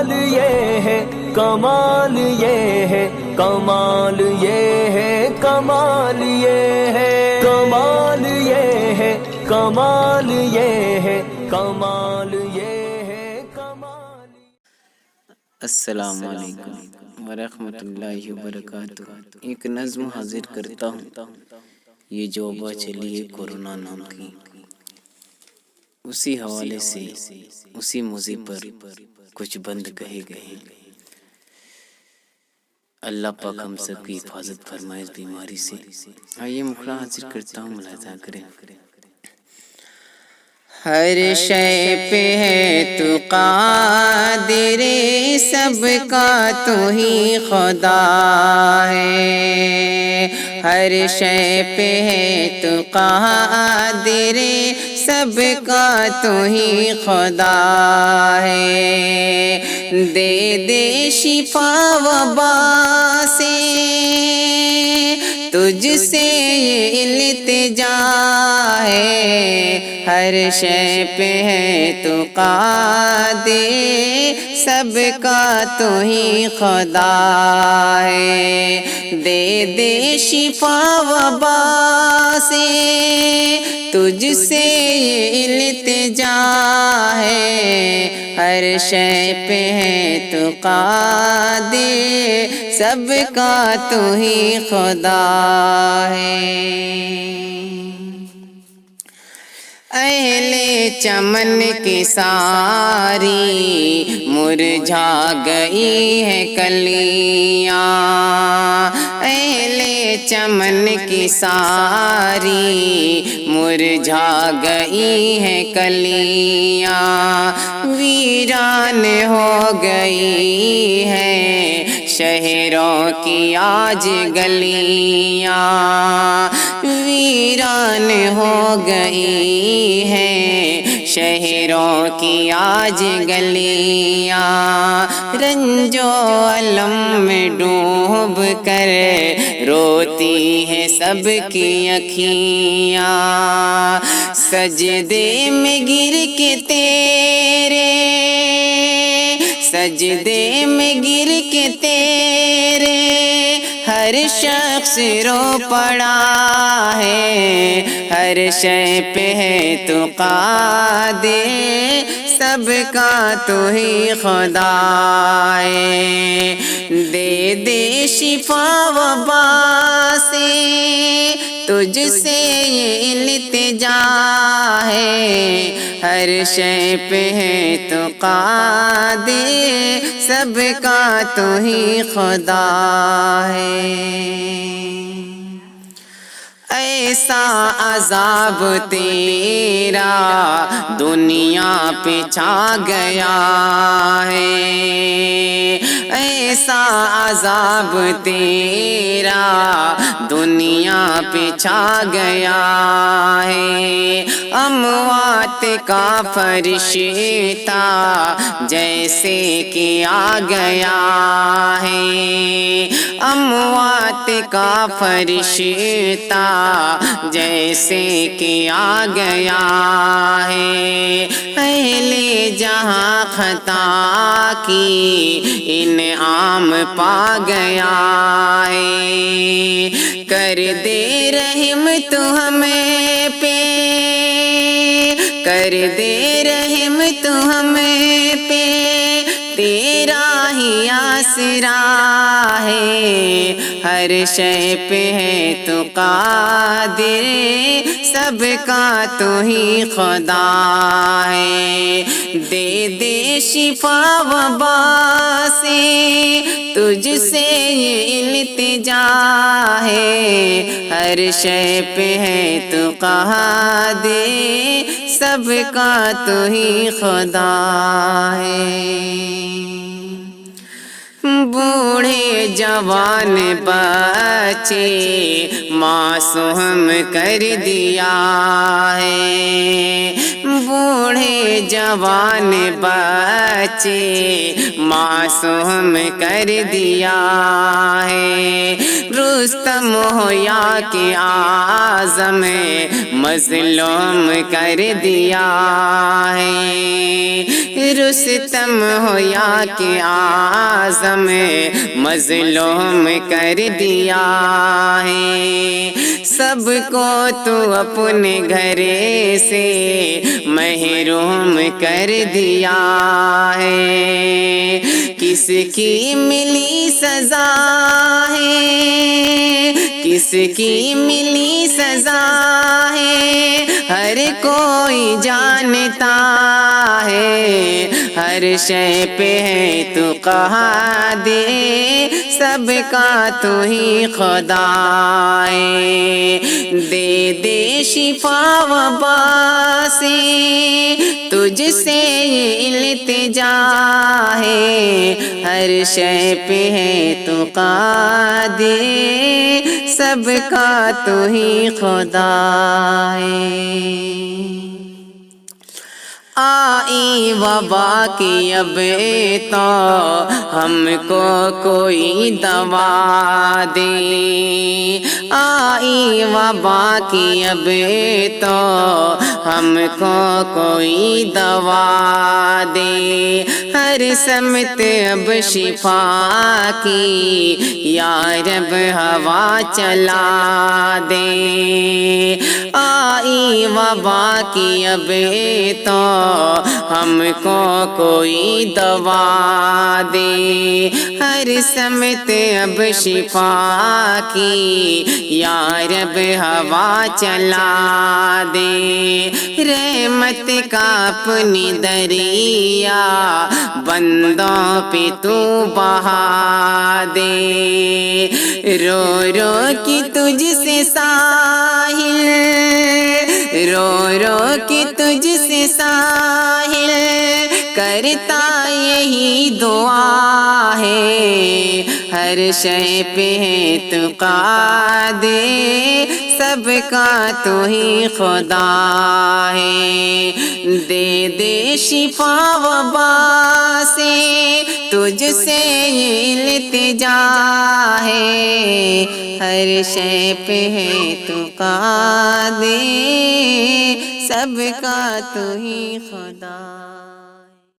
کمال یہ ہے، کمال یہ ہے، کمال یہ ہے، کمال یہ ہے، کمال یہ ہے، کمال یہ ہے، کمال یہ ہے، کمال۔ السلام علیکم ورحمۃ اللہ وبرکاتہ۔ ایک نظم حاضر کرتا ہوں، یہ جو وبا چلی ہے کورونا نام کی، اسی حوالے سے اسی موضوع پر کچھ بند کہے گئے۔ اللہ پاک ہم سب کی حفاظت فرمائے اس بیماری سے۔ آئیے مکھڑا حاضر کرتا ہوں، ملاحظہ کریں۔ ہر شے پہ ہے تو قادر، سب کا تو ہی خدا ہے۔ ہر شے پہ ہے تو قادر، سب کا تو ہی خدا ہے۔ دے دے شفا وبا سے، تجھ سے یہ التجا ہے۔ ہر شے پہ ہے تو قادر، سب کا تو ہی خدا ہے۔ دے دے شفا وبا سے، تجھ سے یہ التجا ہے۔ ہر شے پہ ہے تو قادر، سب کا تو ہی خدا ہے۔ اہل چمن کی ساری مرجھا گئی ہے کلیاں، اہل چمن کی ساری مرجھا گئی ہے کلیاں، ویران ہو گئی ہے شہروں کی آج گلیاں، ویران ہو گئی ہے شہروں کی آج گلیاں، رنج و الم میں ڈوب کر روتی ہے سب کی اکھیاں، سجدے میں گر کے تیرے، سجدے میں گر کے تیرے ہر شخص رو پڑا ہے۔ ہر شے پہ ہے تو قادر، سب کا تو ہی خدا ہے۔ دے دے شفا وبا سے، تجھ سے یہ التجا ہے۔ ہر شے پہ ہے تو قادر، سب کا تو ہی خدا ہے۔ ایسا عذاب تیرا دنیا پہ چھا گیا ہے، ایسا عذاب تیرا دنیا پہ چھا گیا ہے۔ اموات کا فرشتہ جیسے کہ آ گیا ہے، اموات کا فرشتہ جیسے کہ آ گیا ہے۔ اہل جہاں خطا کی انعام پا گیا ہے، کر دے رحم تو ہمیں پہ، کر دے رحم تو ہمیں پہ، تیرا ہی آسرا ہے۔ ہر شے پہ ہے تو قادر، سب کا تو ہی خدا ہے۔ دے دے شفا وبا سے، تجھ سے یہ التجا ہے۔ ہر شے پہ ہے تو قادر، سب کا تو ہی خدا ہے۔ بوڑھے جوان بچے معصوم کر دیا ہے، بوڑھے جوان بچے معصوم کر دیا ہے، رستم ہو یا کہ اعظم مظلوم کر دیا ہے، رستم ہو یا کہ اعظم مظلوم کر دیا ہے، سب کو تو اپنے گھر سے محروم کر دیا ہے، کس کی ملی سزا ہے، کس کی ملی سزا ہے، ہر کوئی جانتا ہے، ہر شے پہ ہے تو قادر، سب کا تو ہی خدا ہے، دے دے شفا وبا سے تجھ سے یہ التجا ہے، ہر شے پہ ہے تو قادر، سب کا تو ہی خدا ہے۔ آئی وبا کی اب تو ہم کو کوئی دوا دے، آئی وبا کی اب تو ہم کو کوئی دوا دے، ہر سمت اب شفا کی یا رب ہوا چلا دے، آئی وبا کی اب تو ہم کو کوئی دوا دے، ہر سمت اب شفا کی یا رب ہوا چلا دے، رحمت کا اپنی دریا بندوں پہ تو بہا دے، رو رو کی تجھ سے ساحل، رو رو کی تجھ سے ساحل کرتا یہی دعا ہے، ہر شے پہ ہے تو قادر، سب کا تو ہی خدا ہے، دے دے شفا وبا سے تجھ سے یہ التجا ہے، ہر شے پہ ہے تو قادر، سب کا تو ہی خدا